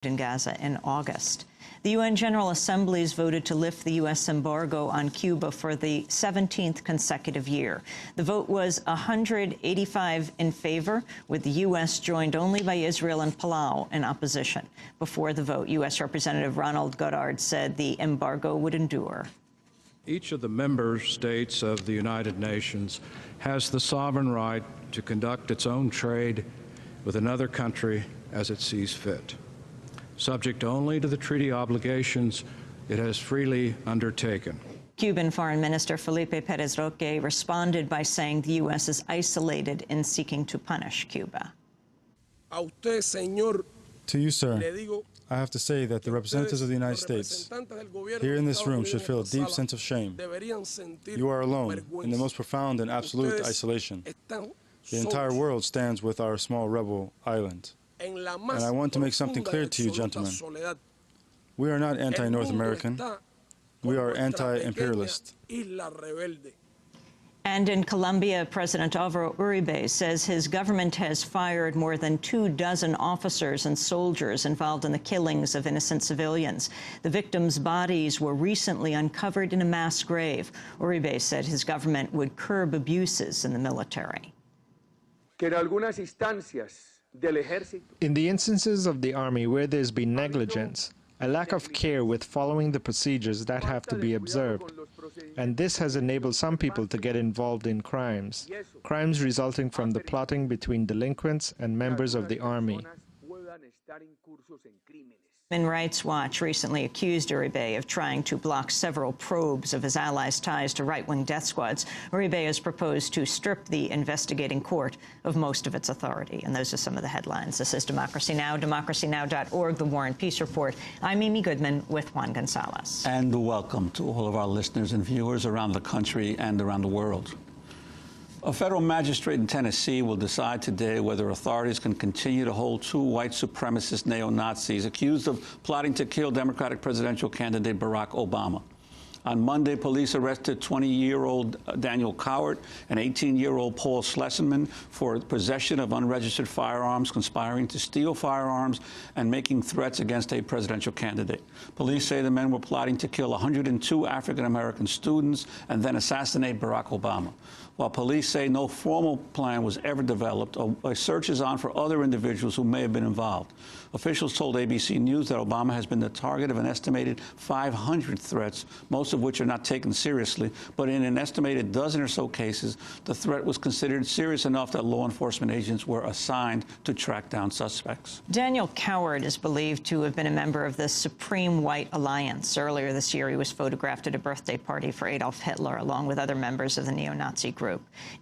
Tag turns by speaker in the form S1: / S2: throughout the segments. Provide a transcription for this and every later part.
S1: in Gaza in August. The UN General Assembly's voted to lift the U.S. embargo on Cuba for the 17th consecutive year. The vote was 185 in favor, with the U.S. joined only by Israel and Palau in opposition. Before the vote, U.S. Representative Ronald Goddard said the embargo would endure.
S2: Each of the member states of the United Nations has the sovereign right to conduct its own trade with another country as it sees fit, subject only to the treaty obligations it has freely undertaken.
S1: Cuban Foreign Minister Felipe Perez Roque responded by saying the U.S. is isolated in seeking to punish Cuba.
S3: To you, sir, I have to say that the representatives of the United States here in this room should feel a deep sense of shame. You are alone in the most profound and absolute isolation. The entire world stands with our small rebel island. And I want to make something clear to you, gentlemen. We are not anti-North American. We are anti-imperialist.
S1: And in Colombia, President Álvaro Uribe says his government has fired more than 24 officers and soldiers involved in the killings of innocent civilians. The victims' bodies were recently uncovered in a mass grave. Uribe said his government would curb abuses in the military.
S4: In the instances of the Army where there's been negligence, a lack of care with following the procedures that have to be observed, and this has enabled some people to get involved in crimes resulting from the plotting between delinquents and members of the Army.
S1: Human Rights Watch recently accused Uribe of trying to block several probes of his allies' ties to right-wing death squads. Uribe has proposed to strip the investigating court of most of its authority. And those are some of the headlines. This is Democracy Now!, democracynow.org, The War and Peace Report. I'm Amy Goodman with Juan Gonzalez.
S5: And welcome to all of our listeners and viewers around the country and around the world. A federal magistrate in Tennessee will decide today whether authorities can continue to hold two white supremacist neo-Nazis accused of plotting to kill Democratic presidential candidate Barack Obama. On Monday, police arrested 20-year-old Daniel Cowart and 18-year-old Paul Schlesselman for possession of unregistered firearms, conspiring to steal firearms, and making threats against a presidential candidate. Police say the men were plotting to kill 102 African-American students and then assassinate Barack Obama. While police say no formal plan was ever developed, a search is on for other individuals who may have been involved. Officials told ABC News that Obama has been the target of an estimated 500 threats, most of which are not taken seriously. But in an estimated dozen or so cases, the threat was considered serious enough that law enforcement agents were assigned to track down suspects.
S1: Daniel Cowart is believed to have been a member of the Supreme White Alliance. Earlier this year, he was photographed at a birthday party for Adolf Hitler, along with other members of the neo-Nazi group.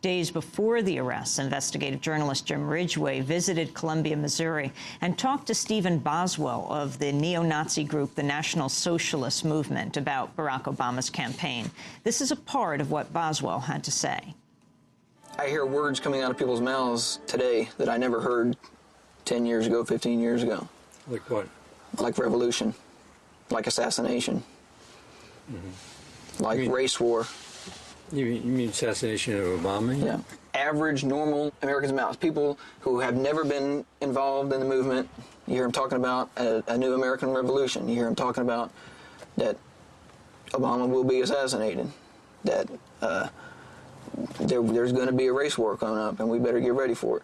S1: Days before the arrests, investigative journalist James Ridgeway visited Columbia, Missouri, and talked to Stephen Boswell of the neo-Nazi group, the National Socialist Movement, about Barack Obama's campaign. This is a part of what Boswell had to say.
S6: I hear words coming out of people's mouths today that I never heard 10 years ago, 15 years ago.
S7: Like what?
S6: Like revolution, like assassination, like race war.
S7: You mean assassination of Obama?
S6: Yeah. Average, normal Americans' mouths. People who have never been involved in the movement. You hear them talking about a new American revolution. You hear them talking about that Obama will be assassinated, that there's going to be a race war coming up, and we better get ready for it.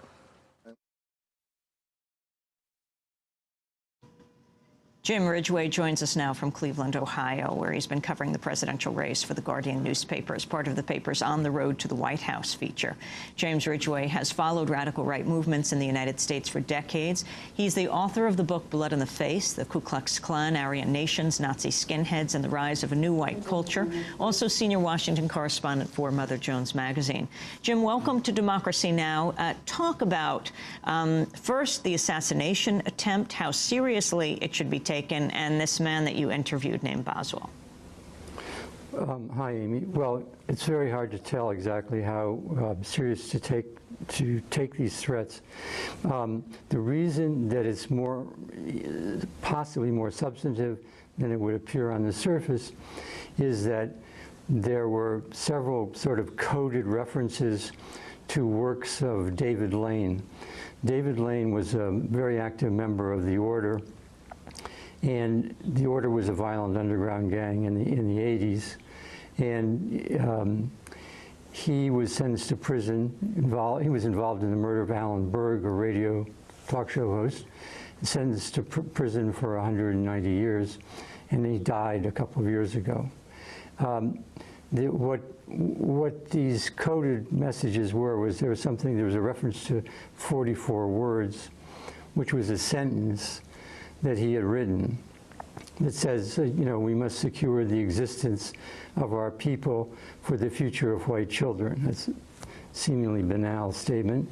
S1: James Ridgeway joins us now from Cleveland, Ohio, where he's been covering the presidential race for the Guardian newspaper as part of the paper's On the Road to the White House feature. James Ridgeway has followed radical right movements in the United States for decades. He's the author of the book Blood on the Face, the Ku Klux Klan, Aryan Nations, Nazi Skinheads, and the Rise of a New White Culture. Also senior Washington correspondent for Mother Jones magazine. Jim, welcome to Democracy Now! Talk about, first, the assassination attempt, how seriously it should be taken, and this man that you interviewed named Boswell.
S8: Hi, Amy. Well, it's very hard to tell exactly how serious to take these threats. The reason that it's possibly more substantive than it would appear on the surface is that there were several sort of coded references to works of David Lane. David Lane was a very active member of the order And the Order was a violent underground gang in the 80s. And he was sentenced to prison. He was involved in the murder of Alan Berg, a radio talk show host, sentenced to prison for 190 years, and he died a couple of years ago. What these coded messages were was there was a reference to 44 words, which was a sentence that he had written that says, you know, we must secure the existence of our people for the future of white children. That's a seemingly banal statement.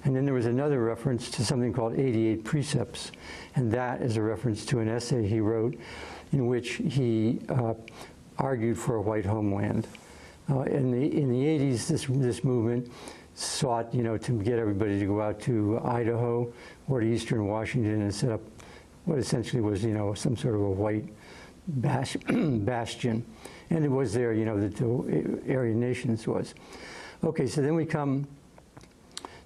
S8: And then there was another reference to something called 88 Precepts, and that is a reference to an essay he wrote in which he argued for a white homeland. In the 80s, this movement sought, you know, to get everybody to go out to Idaho or to eastern Washington and set up what essentially was, you know, some sort of a white bastion. And it was there, you know, that the Aryan Nations was. Okay, so then we come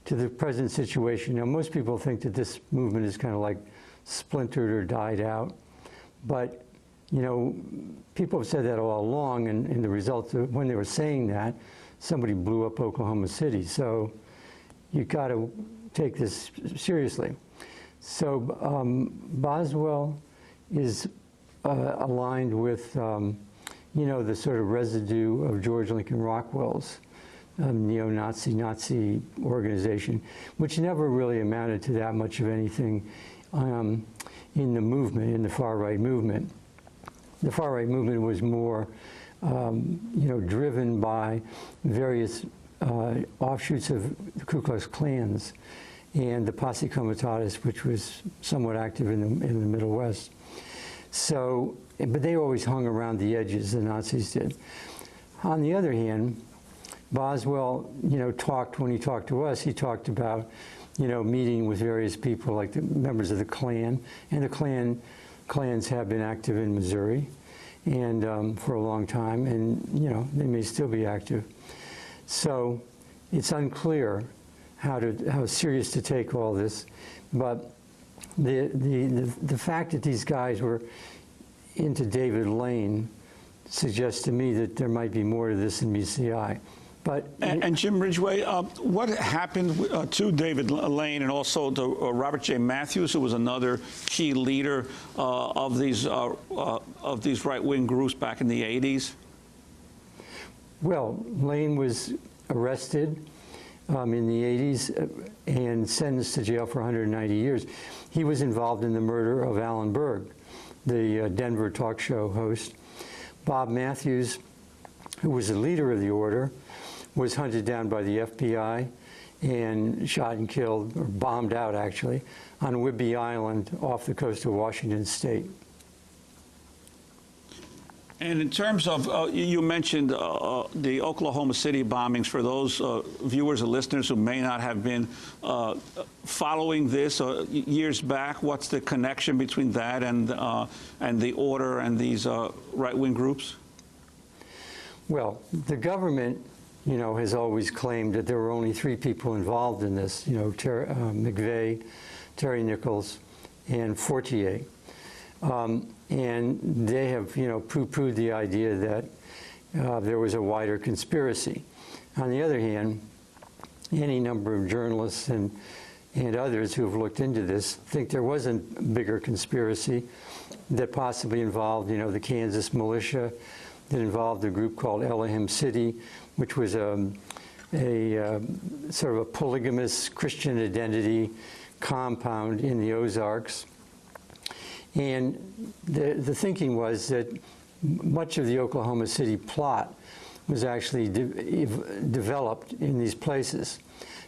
S8: to the present situation. Now, most people think that this movement is kind of like splintered or died out. But, you know, people have said that all along, and the results of when they were saying that, somebody blew up Oklahoma City. So you got to take this seriously. So Boswell is aligned with, you know, the sort of residue of George Lincoln Rockwell's neo-Nazi organization, which never really amounted to that much of anything in the movement, in the far-right movement. The far-right movement was more, you know, driven by various offshoots of the Ku Klux Klans and the Posse Comitatus, which was somewhat active in the Middle West. So, but they always hung around the edges, the Nazis did. On the other hand, Boswell, you know, when he talked to us, he talked about, you know, meeting with various people like the members of the Klan, and the Klans have been active in Missouri and for a long time, and, you know, they may still be active. So it's unclear how serious to take all this, but the fact that these guys were into David Lane suggests to me that there might be more to this than meets the eye. But
S5: and Jim Ridgeway, what happened to David Lane and also to Robert J. Matthews, who was another key leader of these right-wing groups back in the 80s?
S8: Well, Lane was arrested in the 80s and sentenced to jail for 190 years. He was involved in the murder of Alan Berg, the Denver talk show host. Bob Matthews, who was the leader of the order, was hunted down by the FBI and shot and killed, or bombed out actually, on Whidbey Island off the coast of Washington State.
S5: And in terms of, you mentioned the Oklahoma City bombings. For those viewers and listeners who may not have been following this years back, what's the connection between that and the order and these right-wing groups?
S8: Well, the government, you know, has always claimed that there were only 3 people involved in this, you know, McVeigh, Terry Nichols, and Fortier. And they have, you know, poo-pooed the idea that there was a wider conspiracy. On the other hand, any number of journalists and others who have looked into this think there was a bigger conspiracy that possibly involved, you know, the Kansas militia, that involved a group called Elohim City, which was a sort of a polygamous Christian identity compound in the Ozarks. And the thinking was that much of the Oklahoma City plot was actually developed in these places.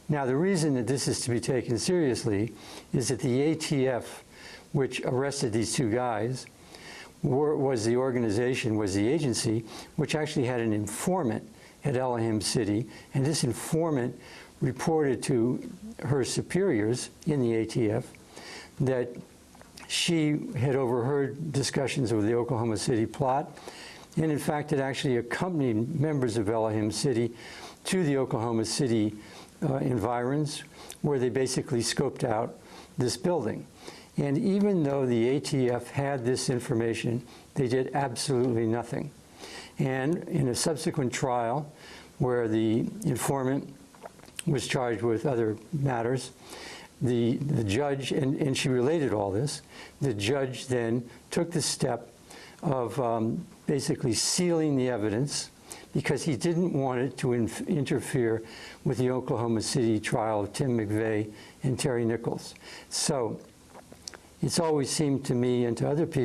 S8: Now, the reason that this is to be taken seriously is that the ATF, which arrested these 2 guys, was the organization, was the agency, which actually had an informant at Elohim City, and this informant reported to her superiors in the ATF that she had overheard discussions of the Oklahoma City plot, and in fact had actually accompanied members of Elohim City to the Oklahoma City environs, where they basically scoped out this building. And even though the ATF had this information, they did absolutely nothing. And in a subsequent trial, where the informant was charged with other matters, the judge, and she related all this, the judge then took the step of basically sealing the evidence because he didn't want it to interfere with the Oklahoma City trial of Tim McVeigh and Terry Nichols. So it's always seemed to me and to other people